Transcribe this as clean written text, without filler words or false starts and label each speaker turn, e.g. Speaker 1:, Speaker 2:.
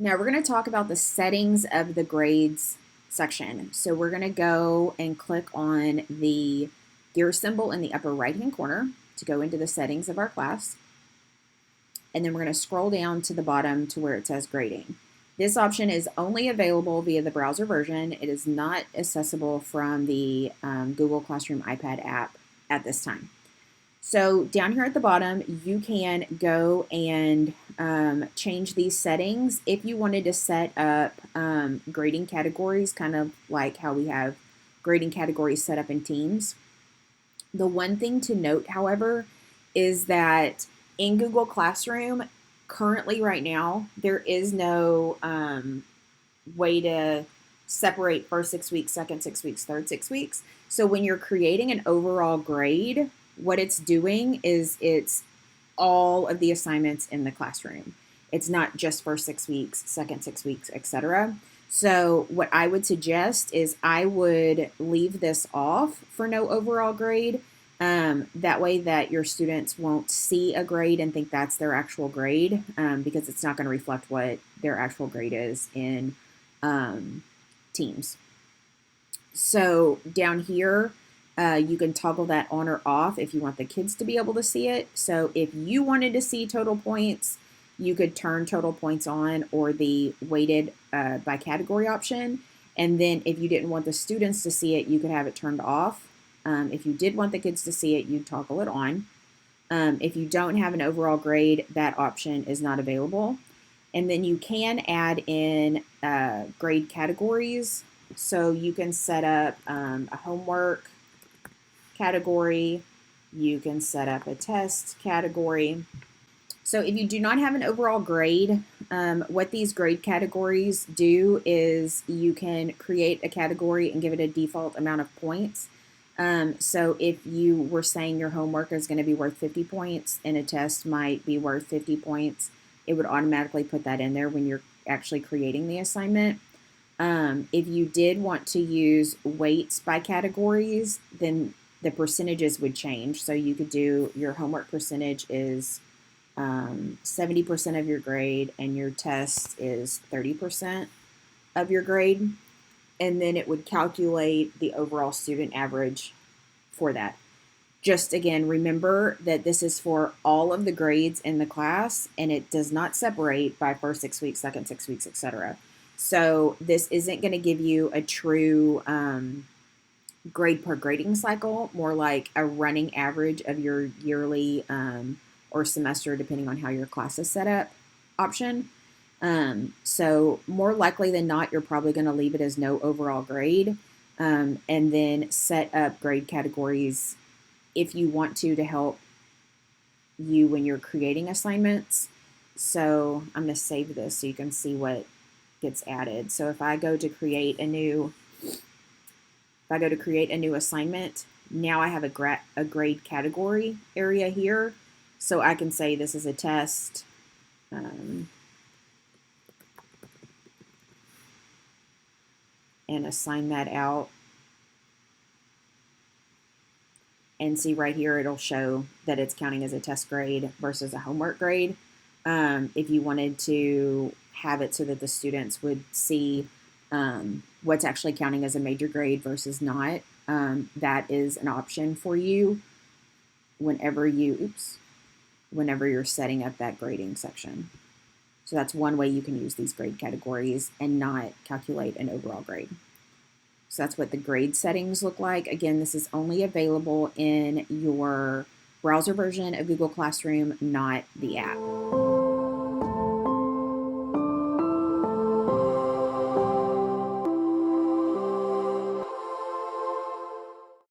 Speaker 1: Now we're going to talk about the settings of the grades section. So we're going to go and click on the gear symbol in the upper right hand corner to go into the settings of our class. And then we're going to scroll down to the bottom to where it says grading. This option is only available via the browser version. It is not accessible from the Google Classroom iPad app at this time. So down here at the bottom, you can go and change these settings if you wanted to set up grading categories, kind of like how we have grading categories set up in Teams. The one thing to note, however, is that in Google Classroom, currently right now, there is no way to separate first 6 weeks, second 6 weeks, third 6 weeks. So when you're creating an overall grade, what it's doing is it's all of the assignments in the classroom. It's not just first 6 weeks, second 6 weeks, etc. So what I would suggest is I would leave this off for no overall grade. That way that your students won't see a grade and think that's their actual grade, because it's not going to reflect what their actual grade is in Teams. So down here, you can toggle that on or off if you want the kids to be able to see it. So if you wanted to see total points, you could turn total points on or the weighted by category option. And then if you didn't want the students to see it, you could have it turned off. If you did want the kids to see it, you'd toggle it on. If you don't have an overall grade, that option is not available. And then you can add in grade categories. So you can set up a homework category. You can set up a test category. So if you do not have an overall grade, what these grade categories do is you can create a category and give it a default amount of points. So if you were saying your homework is going to be worth 50 points and a test might be worth 50 points, it would automatically put that in there when you're actually creating the assignment. If you did want to use weights by categories, then the percentages would change. So you could do your homework percentage is 70% of your grade and your test is 30% of your grade. And then it would calculate the overall student average for that. Just again, remember that this is for all of the grades in the class and it does not separate by first 6 weeks, second 6 weeks, etc. So this isn't going to give you a true grade per grading cycle, more like a running average of your yearly or semester, depending on how your class is set up option. So more likely than not, you're probably going to leave it as no overall grade, and then set up grade categories if you want to help you when you're creating assignments. So I'm going to save this so you can see what gets added. So if I go to create a new assignment, now I have a grade category area here. So I can say this is a test. And assign that out. And see right here, it'll show that it's counting as a test grade versus a homework grade. If you wanted to have it so that the students would see what's actually counting as a major grade versus not, that is an option for you whenever you're setting up that grading section. So that's one way you can use these grade categories and not calculate an overall grade. So that's what the grade settings look like. Again, this is only available in your browser version of Google Classroom, not the app.